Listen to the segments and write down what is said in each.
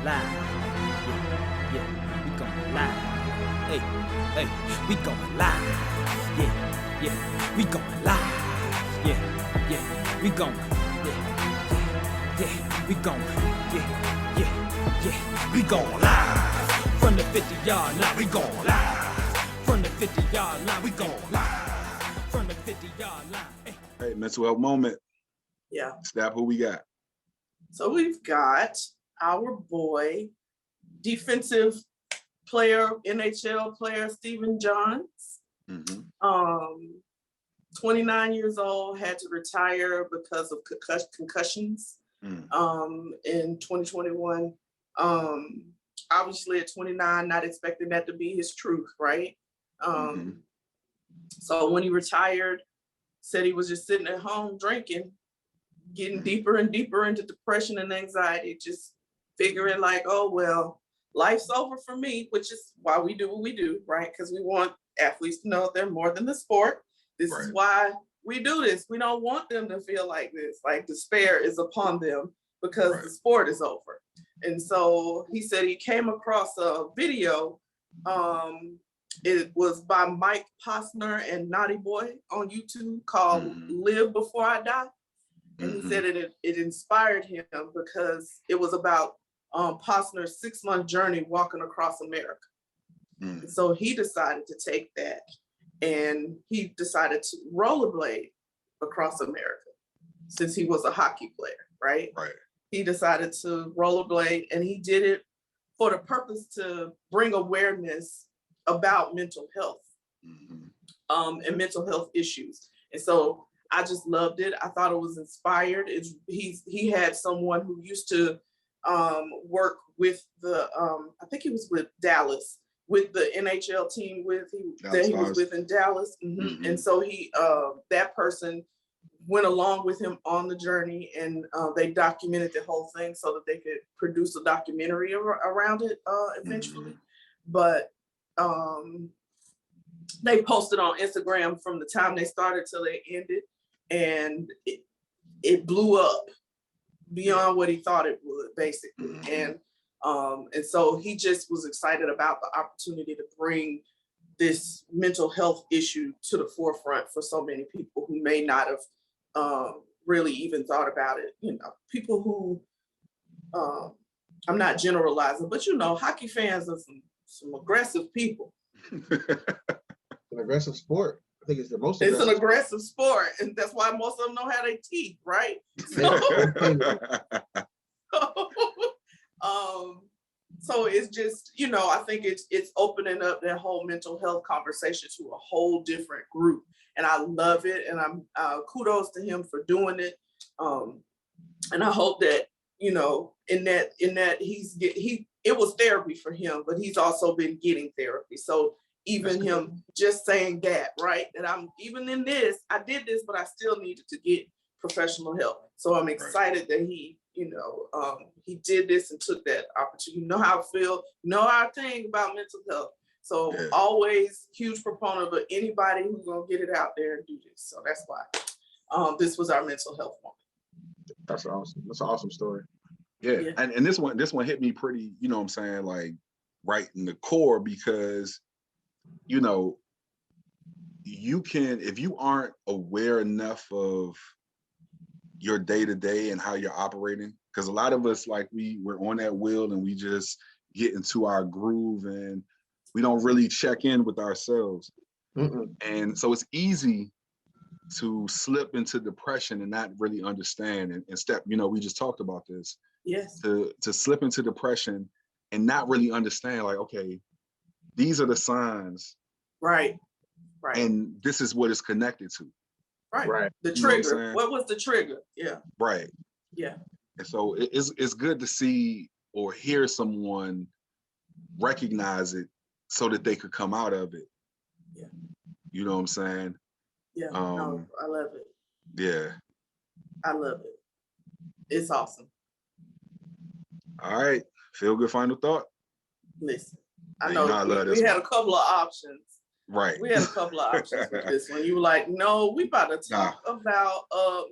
live. Yeah, we going live. Hey, we going live. Yeah, we going live. Yeah, we going. Yeah, we going. Yeah, we going live. From the 50-yard line, we going live. From the 50-yard line, we going live. From the 50-yard line. Hey, mental health moment. Yeah. Snap, who we got? So we've got our boy, defensive player, NHL player, Stephen Johns. 29 years old, had to retire because of concussions in 2021. Obviously at 29, not expecting that to be his truth, right? So when he retired, said he was just sitting at home drinking, getting deeper and deeper into depression and anxiety, just figuring like, oh, well, life's over for me, which is why we do what we do, right? Because we want athletes to know they're more than the sport. This is why we do this. We don't want them to feel like this, like despair is upon them because the sport is over. And so he said he came across a video. It was by Mike Pastner and Naughty Boy on YouTube called Live Before I Die. And he said it inspired him because it was about Pastner's 6-month journey walking across America. So he decided to take that and he decided to rollerblade across America since he was a hockey player, right? He decided to rollerblade and he did it for the purpose to bring awareness about mental health and mental health issues. And so I just loved it. I thought it was inspired. He had someone who used to work with the, I think he was with Dallas, with the NHL team that he was with in Dallas. And so that person went along with him on the journey and they documented the whole thing so that they could produce a documentary around it eventually. But they posted on Instagram from the time they started till they ended, and it blew up beyond what he thought it would, basically. And so he just was excited about the opportunity to bring this mental health issue to the forefront for so many people who may not have really even thought about it. You know, people who, I'm not generalizing, but you know, hockey fans are some aggressive people. An aggressive sport. I think it's the most. It's an aggressive sport, and that's why most of them know how they teeth, right? So it's just, you know, I think it's opening up that whole mental health conversation to a whole different group, and I love it. And I'm kudos to him for doing it. And I hope that, you know, in that it was therapy for him, but he's also been getting therapy. So even him just saying that, right? That I'm even in this, I did this, but I still needed to get professional help. So I'm excited that he, you know, he did this and took that opportunity. You know how I feel, you know how I think about mental health. So always huge proponent of anybody who's gonna get it out there and do this. So that's why this was our mental health moment. That's awesome. That's an awesome story. Yeah. And this one hit me pretty, you know what I'm saying, like right in the core, because you know, you can, if you aren't aware enough of your day-to-day and how you're operating, because a lot of us, like we're on that wheel and we just get into our groove and we don't really check in with ourselves. And so it's easy to slip into depression and not really understand and step, you know, we just talked about this. Yes. To slip into depression and not really understand, like, okay, these are the signs. Right. And this is what it's connected to. Right. The trigger. What was the trigger? Yeah. Right. Yeah. And so it's good to see or hear someone recognize it so that they could come out of it. Yeah. You know what I'm saying? Yeah. No, I love it. Yeah. I love it. It's awesome. All right. Feel good final thought. Listen, I know we had a couple of options. Right. We had a couple of options with this one. You were like, no, we about to talk about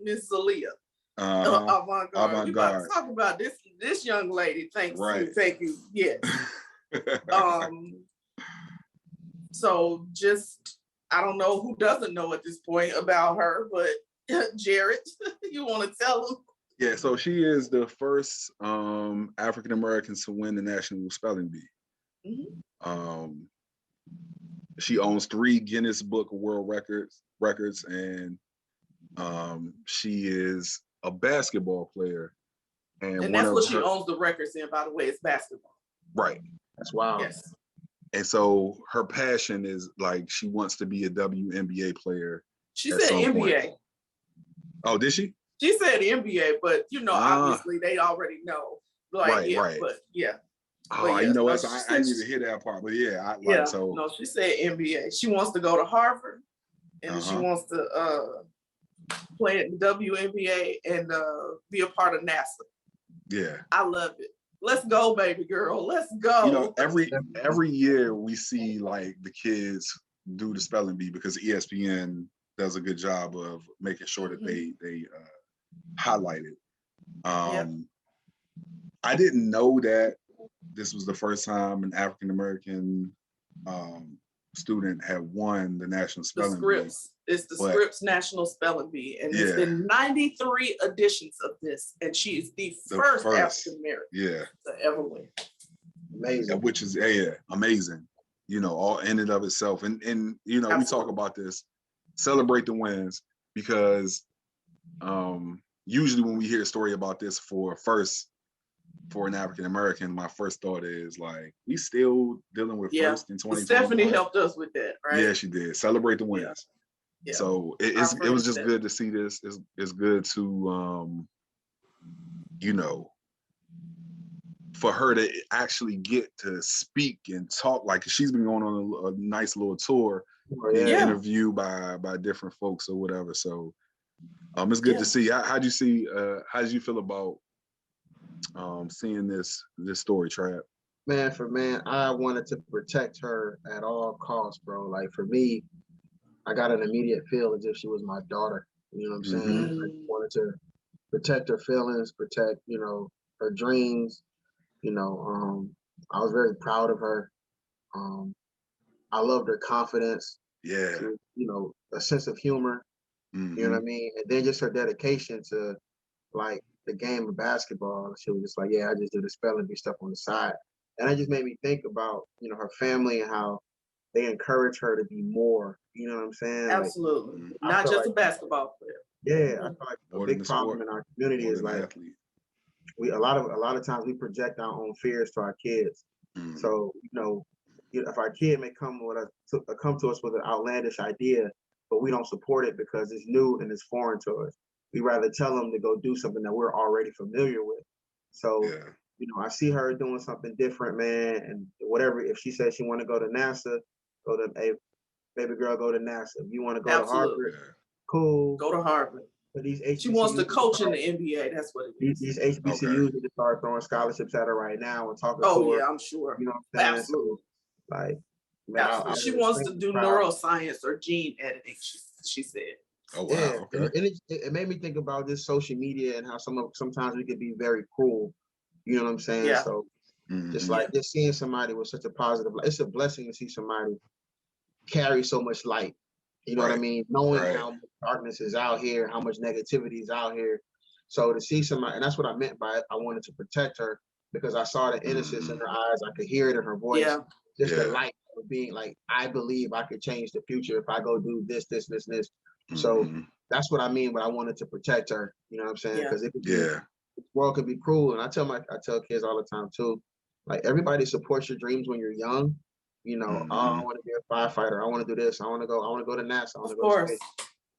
Miss Zamia. Avant-garde. We about to Avant-garde. talk about this young lady. Thank you. Yes. So just, I don't know who doesn't know at this point about her, but Jarrett, you want to tell them? Yeah, so she is the first African American to win the National Spelling Bee. She owns 3 Guinness Book of World Records, and she is a basketball player. And that's what she owns the records in, by the way, it's basketball. Right. That's wild. Yes. And so her passion is like she wants to be a WNBA player. She said NBA. Point. Oh, did she? She said NBA, but obviously they already know. Like, right. But yeah. Oh, but yeah, you know what? I didn't even hear that part, but yeah, no, she said NBA. She wants to go to Harvard, and she wants to play at the WNBA and be a part of NASA. Yeah, I love it. Let's go, baby girl. Let's go. Every year we see like the kids do the spelling bee because ESPN does a good job of making sure that they highlight it. I didn't know that this was the first time an African American student had won the National Spelling Bee. It's the Scripps National Spelling Bee, and there's been 93 editions of this, and she is the first African American to ever win. Amazing. Which is amazing. All in and of itself, and we talk about this, celebrate the wins, because usually when we hear a story about this for an African American, my first thought is like, we still dealing with first in 2021. Stephanie helped us with that, right? Yeah, she did. Celebrate the wins. Yeah. So it was just good to see this. It's good to for her to actually get to speak and talk. Like, she's been going on a nice little tour, interviewed by different folks or whatever. So it's good to see. How did you feel about seeing this story, Trap? Man, I wanted to protect her at all costs, bro. Like, for me, I got an immediate feel as if she was my daughter. You know what I'm saying? I wanted to protect her feelings, protect, her dreams. I was very proud of her. I loved her confidence. Yeah. A sense of humor. You know what I mean? And then just her dedication to, like, the game of basketball. She was just like, I just do the spelling bee stuff on the side. And it just made me think about, her family and how they encourage her to be more. You know what I'm saying? Absolutely. Like, not just a basketball player. Yeah, I feel like a big problem in our community is like, a lot of times we project our own fears to our kids. So, if our kid may come to us with an outlandish idea, but we don't support it because it's new and it's foreign to us, we rather tell them to go do something that we're already familiar with. So, I see her doing something different, man, and whatever. If she says she want to go to NASA, hey, baby girl, go to NASA. If you want to go to Harvard, cool. Go to Harvard. But she wants to coach in the NBA. That's what it is. These HBCUs need to start throwing scholarships at her right now and talking to her. Oh, yeah, I'm sure. You know what I'm saying? Absolutely. So, like, man, she wants to do neuroscience or gene editing, she said. Oh, wow. Okay. And it made me think about this social media and how sometimes we could be very cruel. You know what I'm saying? Yeah. So just seeing somebody with such a positive, it's a blessing to see somebody carry so much light. You know what I mean? Knowing how much darkness is out here, how much negativity is out here. So to see somebody, and that's what I meant by it, I wanted to protect her because I saw the innocence in her eyes. I could hear it in her voice. Yeah. Just the light of being like, I believe I could change the future if I go do this. So that's what I mean. But I wanted to protect her. You know what I'm saying? Because the world could be cruel. And I tell kids all the time too, like, everybody supports your dreams when you're young. Oh, I want to be a firefighter. I want to do this. I want to go to NASA. I want to go to space.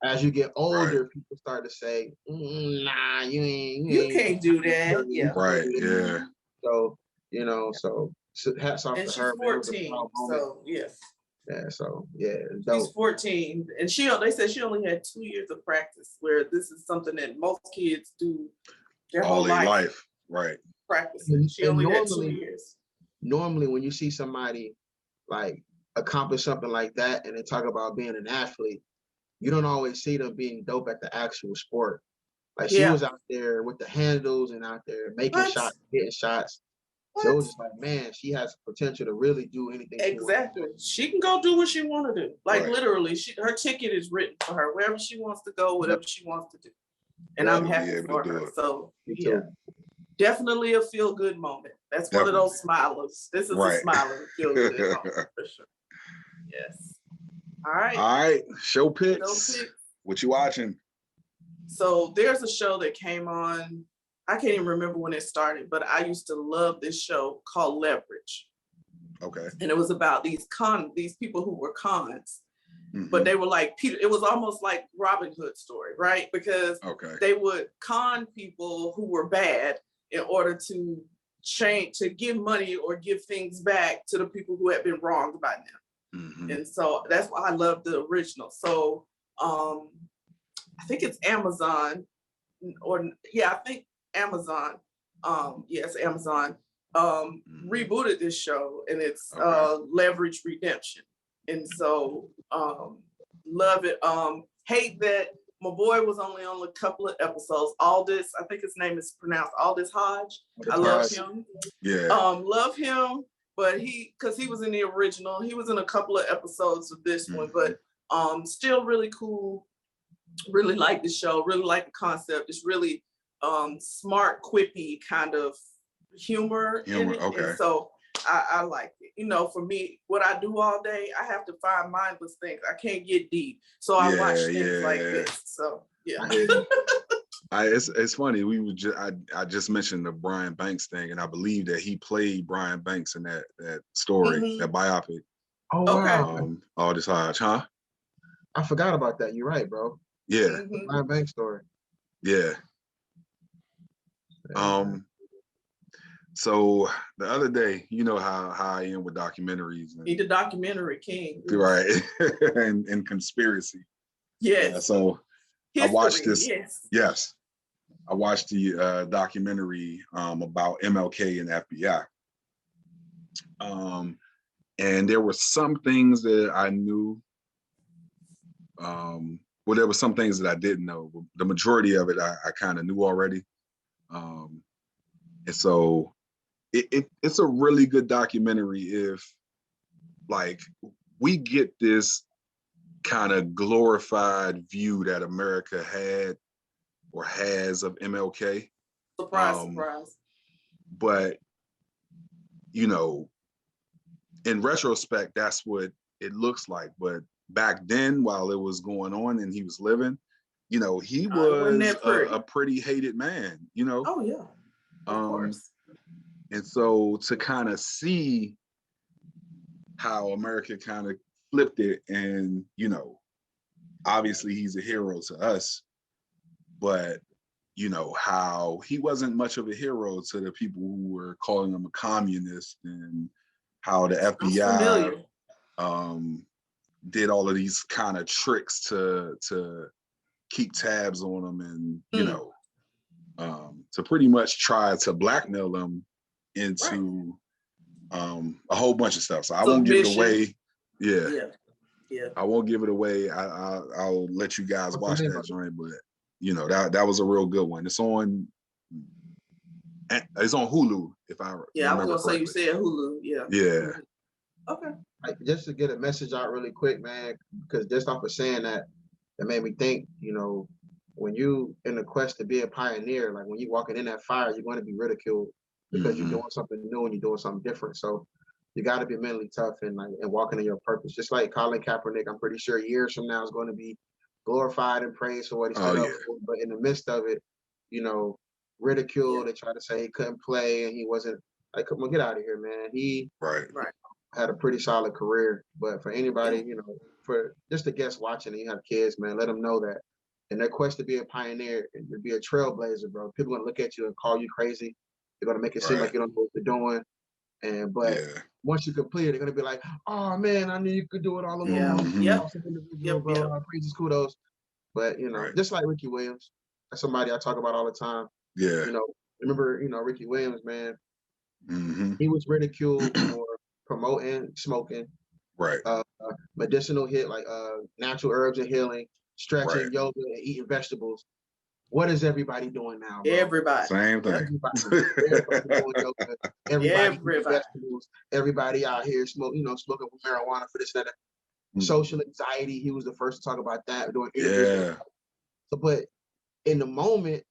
As you get older, people start to say, nah, you can't do that. Yeah. Right. Yeah. So, so hats off and to she's her. 14. So yes. Yeah. So yeah. She's 14, and they said she only had 2 years of practice, where this is something that most kids do their whole life. Right. Practicing. She only had 2 years. Normally, when you see somebody like accomplish something like that and they talk about being an athlete, you don't always see them being dope at the actual sport. Like she was out there with the handles and out there making shots, getting shots. So it was just like, man, she has potential to really do anything. Exactly. She can go do what she want to do. Like literally, her ticket is written for her. Wherever she wants to go, whatever she wants to do. And I'm happy for her. So yeah, definitely a feel good moment. That's one of those smilers. This is a smiler feel good moment for sure. Yes. All right. Show picks. What you watching? So there's a show that came on. I can't even remember when it started, but I used to love this show called Leverage. Okay. And it was about these people who were cons, but they were like Peter. It was almost like Robin Hood story, right? Because they would con people who were bad in order to give money or give things back to the people who had been wronged by them. And so that's why I love the original. So I think it's Amazon, I think Amazon. Yes, Amazon rebooted this show, and it's Leverage Redemption. And so love it. Hate that my boy was only on a couple of episodes. Aldous, I think his name is pronounced Aldous Hodge. I love him. Yeah. Love him, but because he was in the original, he was in a couple of episodes of this one, but still really cool. Really like the show, really like the concept. It's really smart, quippy kind of humor in it. Okay. And so I like it. You know, for me, what I do all day, I have to find mindless things. I can't get deep. So I watch things like this. So yeah. It's funny. I just mentioned the Brian Banks thing, and I believe that he played Brian Banks in that story, that biopic. Oh wow. Aldous Hodge, huh? I forgot about that. You're right, bro. Yeah. Brian Banks story. Yeah. So the other day, you know how I am with documentaries. He's the documentary king. Right. and conspiracy. Yes. So history, I watched this. Yes. I watched the documentary about MLK and FBI. And there were some things that I knew. Well, there were some things that I didn't know. The majority of it I kind of knew already. And so it's a really good documentary if, like, we get this kind of glorified view that America had or has of MLK. Surprise. But, you know, in retrospect, that's what it looks like. But back then, while it was going on and he was living, you know, he was a pretty hated man, you know? Oh, yeah. Of course. And so to kind of see how America kind of flipped it, and, you know, obviously he's a hero to us, but, you know, how he wasn't much of a hero to the people who were calling him a communist, and how the FBI did all of these kind of tricks to keep tabs on him, and, you know, to pretty much try to blackmail him into a whole bunch of stuff. So I won't give it away. Yeah. I won't give it away. I'll let you guys watch that joint, but, you know, that was a real good one. It's on Hulu, if I remember I was gonna correctly. say you said Hulu. Yeah. Okay. Just to get a message out really quick, man, because just off of saying that made me think, you know, when you in the quest to be a pioneer, like when you walking in that fire, you're going to be ridiculed because you're doing something new and you're doing something different. So you got to be mentally tough and walking in your purpose. Just like Colin Kaepernick, I'm pretty sure years from now is going to be glorified and praised for what he stood up for. But in the midst of it, you know, ridiculed. They tried to say he couldn't play and he wasn't. Like, come on, get out of here, man. He had a pretty solid career. But for anybody, you know, for just the guests watching and you have kids, man, let them know that in their quest to be a pioneer and to be a trailblazer, bro, people are gonna look at you and call you crazy. They're gonna make it seem like you don't know what you're doing. But once you complete it, they're gonna be like, "Oh man, I knew you could do it all along." Praises, kudos. But you know, just like Ricky Williams, that's somebody I talk about all the time. Yeah. You know, remember, you know, Ricky Williams, man. He was ridiculed for promoting smoking. Right. Medicinal hit like natural herbs and healing, stretching, yoga, and eating vegetables. What is everybody doing now, bro? Everybody. Same thing. Everybody doing yoga. Everybody eating vegetables. Everybody out here smoking marijuana for this and that. Social anxiety. He was the first to talk about that doing interviews. Yeah. So, but in the moment,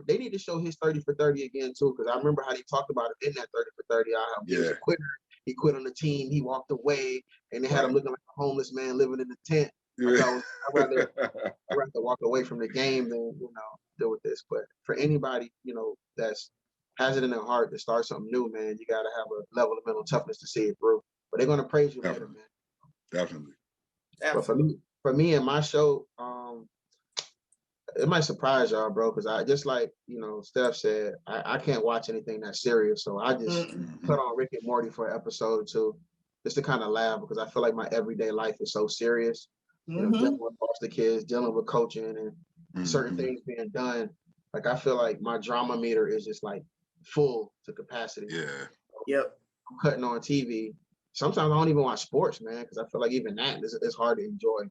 they need to show his 30 for 30 again too, because I remember how he talked about it in that 30 for 30. He was a quitter. He quit on the team. He walked away, and they had him looking like a homeless man living in the tent. I'd rather walk away from the game than deal with this. But for anybody that's has it in their heart to start something new, man, you got to have a level of mental toughness to see it through. But they're gonna praise you later, man. Definitely. But for me and my show, it might surprise y'all, bro, because I just like Steph said, I can't watch anything that's serious, so I just put on Rick and Morty for an episode or two, just to kind of laugh, because I feel like my everyday life is so serious. Dealing with foster kids, dealing with coaching, and certain things being done. Like I feel like my drama meter is just like full to capacity. Yeah. Yep. I'm cutting on TV. Sometimes I don't even watch sports, man, because I feel like even that is hard to enjoy.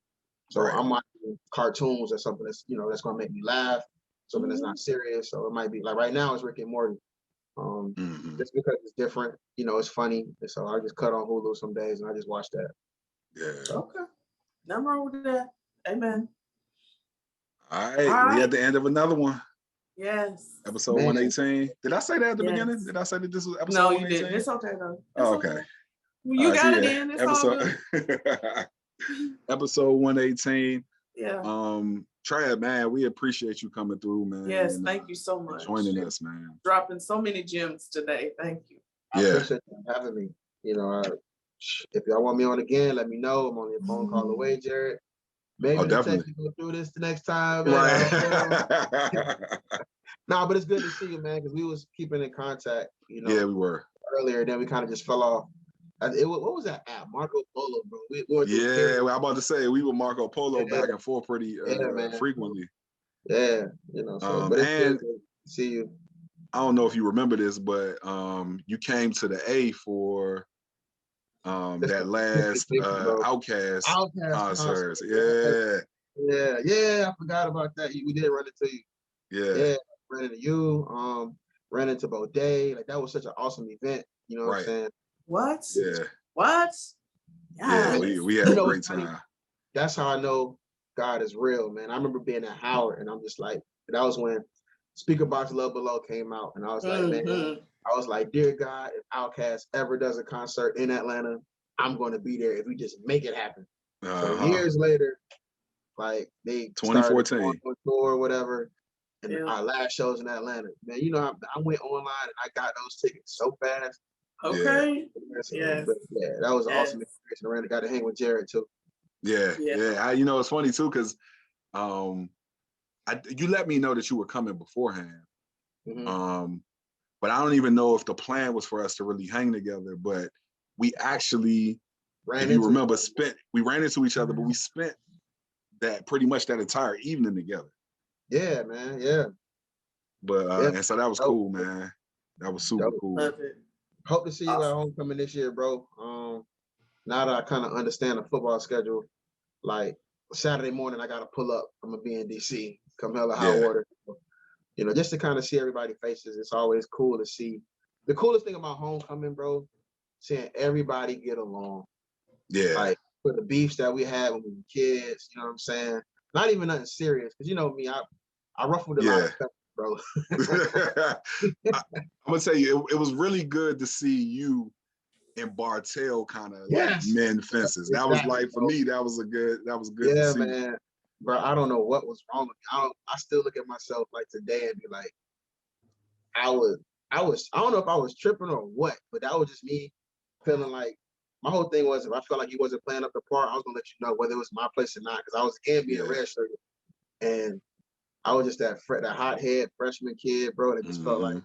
So I'm watching cartoons or something that's that's gonna make me laugh, something that's not serious. So it might be like right now it's Rick and Morty. Just because it's different, it's funny. And so I just cut on Hulu some days and I just watch that. Yeah. Okay. Nothing wrong with that. Amen. All right. We at the end of another one. Yes. Episode 118. Did I say that at the beginning? Did I say that this was episode 118? No, you didn't. It's okay though. Okay. You got it in. It's all good. Episode 118. Yeah. Trav, man, we appreciate you coming through, man. Yes, thank you so much. Joining us, man. Dropping so many gems today. Thank you. I appreciate you having me. If y'all want me on again, let me know. I'm only a phone call away, Jarrett. Maybe definitely go through this the next time. Right. Nah, but it's good to see you, man, because we was keeping in contact, Yeah, we were. Earlier, then we kind of just fell off. What was that app? Marco Polo, bro. I'm about to say we were Marco Polo back and forth pretty frequently. Yeah, so, but it's good to see you. I don't know if you remember this, but you came to the A for that last Outkast concert. Yeah, I forgot about that. We did run into you. Yeah, ran into you. Ran into Bodé. Like that was such an awesome event. You know what I'm saying? What? Yeah. What? Yeah, we had a great time. That's how I know God is real, man. I remember being at Howard, and I'm just like, that was when Speaker Box Love Below came out, and I was like, man, I was like, dear God, if Outkast ever does a concert in Atlanta, I'm going to be there if we just make it happen. So years later, like they 2014 on tour or whatever, and our last shows in Atlanta, man, I went online and I got those tickets so fast. Okay. Yeah, that was an awesome experience. I got to hang with Jarrett too. Yeah. It's funny too because you let me know that you were coming beforehand. But I don't even know if the plan was for us to really hang together. But we actually, we ran into each other, but we spent pretty much that entire evening together. Yeah, man. Yeah. But and so that was cool, man. That was super cool. Love it. Hope to see you at homecoming this year, bro. Now that I kind of understand the football schedule, like Saturday morning, I got to pull up. I'm going to be in DC, come hell or high water. Just to kind of see everybody's faces. It's always cool to see. The coolest thing about homecoming, bro, seeing everybody get along. Yeah. Like for the beefs that we had when we were kids, you know what I'm saying? Not even nothing serious, because me, I ruffled a lot of stuff, bro. I'm gonna tell you, it was really good to see you and Bartell kind of like mend fences. That was like for me, that was good. Yeah, to see. Man. Bro, I don't know what was wrong with me. I still look at myself like today and be like, I don't know if I was tripping or what, but that was just me feeling like my whole thing was if I felt like he wasn't playing up the part, I was gonna let you know whether it was my place or not, because I was again being redshirted, and I was just that hothead freshman kid, bro. And it just felt like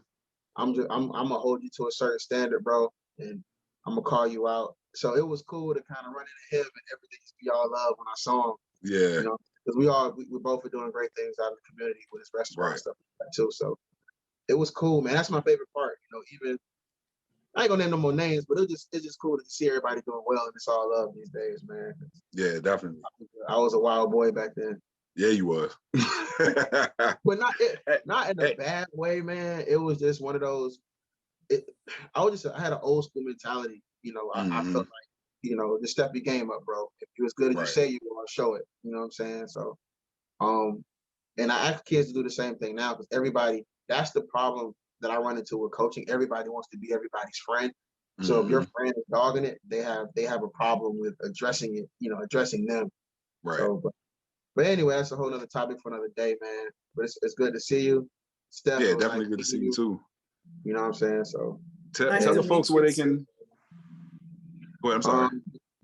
I'm gonna hold you to a certain standard, bro, and I'm gonna call you out. So it was cool to kind of run into him and everything we all love when I saw him. Yeah, because we both are doing great things out in the community with his restaurant and stuff like that too. So it was cool, man. That's my favorite part. Even I ain't gonna name no more names, but it's just cool to see everybody doing well, and it's all love these days, man. Yeah, definitely. I was a wild boy back then. Yeah, you was. But not in a bad way, man. It was just one of those. I had an old school mentality. You know, I felt like, you know, just step your game up, bro. If you're as good as you say you are, show it. You know what I'm saying? So, and I ask kids to do the same thing now, because everybody, that's the problem that I run into with coaching. Everybody wants to be everybody's friend. So if your friend is dogging it, they have a problem with addressing it, you know, addressing them. Right. So, but anyway, that's a whole nother topic for another day, man. But it's good to see you. Steph, yeah, definitely good to see you too. You know what I'm saying? So tell the folks where they can. Well, I'm sorry.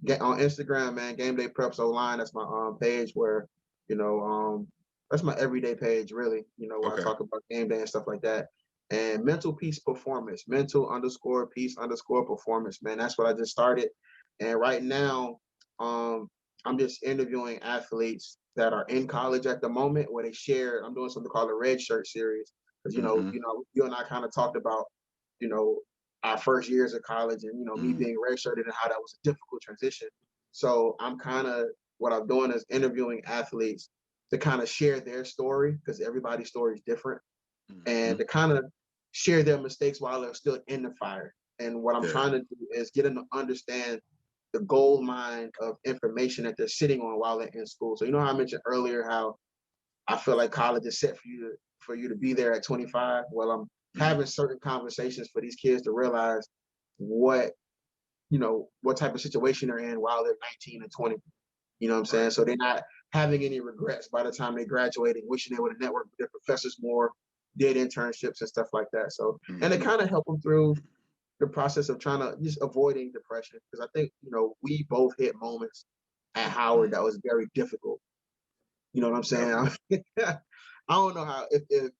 Get on Instagram, man. Gameday Preps online. That's my page where, you know, that's my everyday page, really. You know, where I talk about game day and stuff like that. And mental peace performance, mental_peace_performance, man. That's what I just started. And right now, I'm just interviewing athletes that are in college at the moment, where they share. I'm doing something called a Red Shirt series, because you know, you and I kind of talked about, you know, our first years of college, and you know, me being redshirted and how that was a difficult transition. So what I'm doing is interviewing athletes to kind of share their story, because everybody's story is different, and to kind of share their mistakes while they're still in the fire. And what I'm trying to do is get them to understand the gold mine of information that they're sitting on while they're in school. So you know how I mentioned earlier how I feel like college is set for you to be there at 25. Well, I'm having certain conversations for these kids to realize what type of situation they're in while they're 19 and 20. You know what I'm saying? So they're not having any regrets by the time they graduate, wishing they would have networked with their professors more, did internships and stuff like that. So, and it kind of help them through the process of trying to just avoiding depression. Because I think, you know, we both hit moments at Howard that was very difficult. You know what I'm saying? I don't know how, if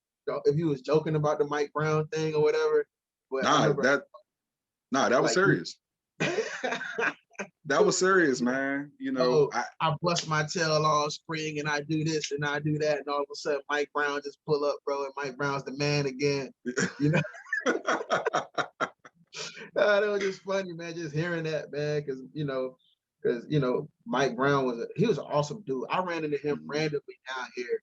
you was joking about the Mike Brown thing or whatever, but that was serious. That was serious, man. You know, I bust my tail all spring and I do this and I do that, and all of a sudden Mike Brown just pull up, bro, and Mike Brown's the man again. You know, that was just funny, man. Just hearing that, man, because Mike Brown was an awesome dude. I ran into him randomly down here.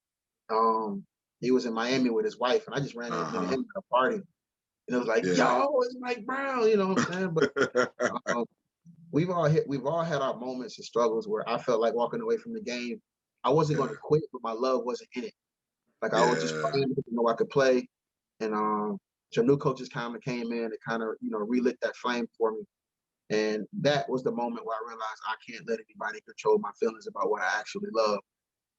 He was in Miami with his wife, and I just ran into him at a party, and it was like, yo, it's Mike Brown. You know what I'm saying? But we've all had our moments and struggles where I felt like walking away from the game. I wasn't going to quit, but my love wasn't in it. Like I was just playing because I could play, and so new coaches kind of came in and kind of relit that flame for me. And that was the moment where I realized I can't let anybody control my feelings about what I actually love.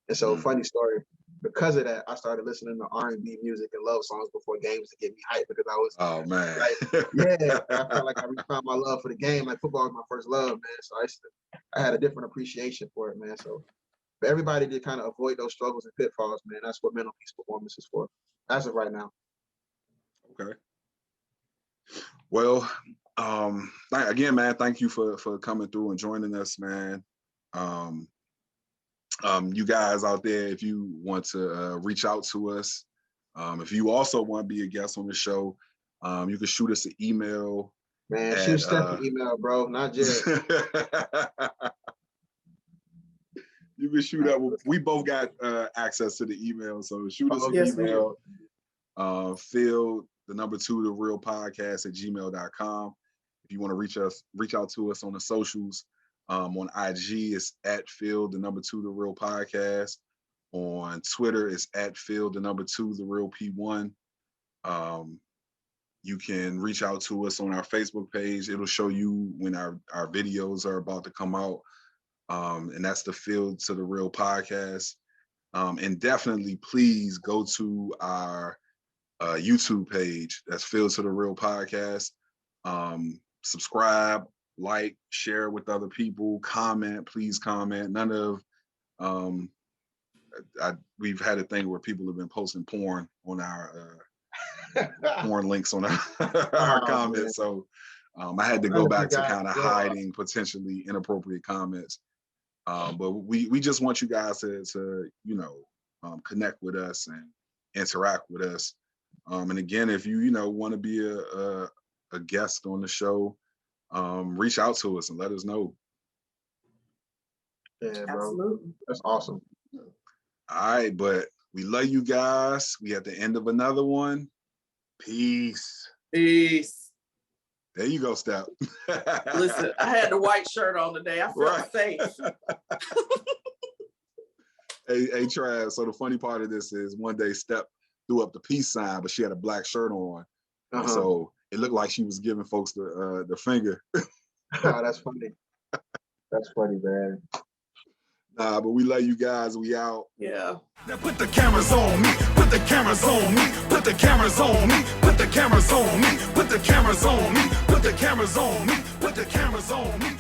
And so, funny story, because of that, I started listening to R&B music and love songs before games to get me hyped, because I was, oh man, I felt like I found my love for the game. Like football was my first love, man. So I had a different appreciation for it, man. So for everybody to kind of avoid those struggles and pitfalls, man, that's what mental peace performance is for, as of right now. Okay. Well, again, man, thank you for coming through and joining us, man. You guys out there, if you want to reach out to us, if you also want to be a guest on the show, you can shoot us an email. Man, shoot Steph an email, bro, not Jared. You can shoot up. We both got access to the email, so shoot us an email. Field the number 2 the real podcast @gmail.com. If you want to reach out to us on the socials. On IG, it's @Field the number 2 the real podcast. On Twitter, it's @Field the number 2 the real P1. You can reach out to us on our Facebook page. It'll show you when our videos are about to come out. And that's the Field to the Real podcast. And definitely please go to our YouTube page. That's Field to the Real podcast. Subscribe, like, share with other people, comment, please comment. None of we've had a thing where people have been posting porn on our porn links on our comments. Man. So I had to go back to kind of hiding potentially inappropriate comments. But we just want you guys to connect with us and interact with us. And again, if you want to be a guest on the show, reach out to us and let us know. Yeah, bro. Absolutely. That's awesome. All right, but we love you guys. We at the end of another one. Peace. Peace. There you go, Step. Listen, I had the white shirt on today. I felt safe. Hey, Trav. So the funny part of this is one day Step threw up the peace sign, but she had a black shirt on. And so it looked like she was giving folks the finger. Oh, that's funny. That's funny, man. Nah, but we love you guys. We out. Yeah. Now put the cameras on me, put the cameras on me, put the cameras on me, put the cameras on me, put the cameras on me, put the cameras on me, put the cameras on me.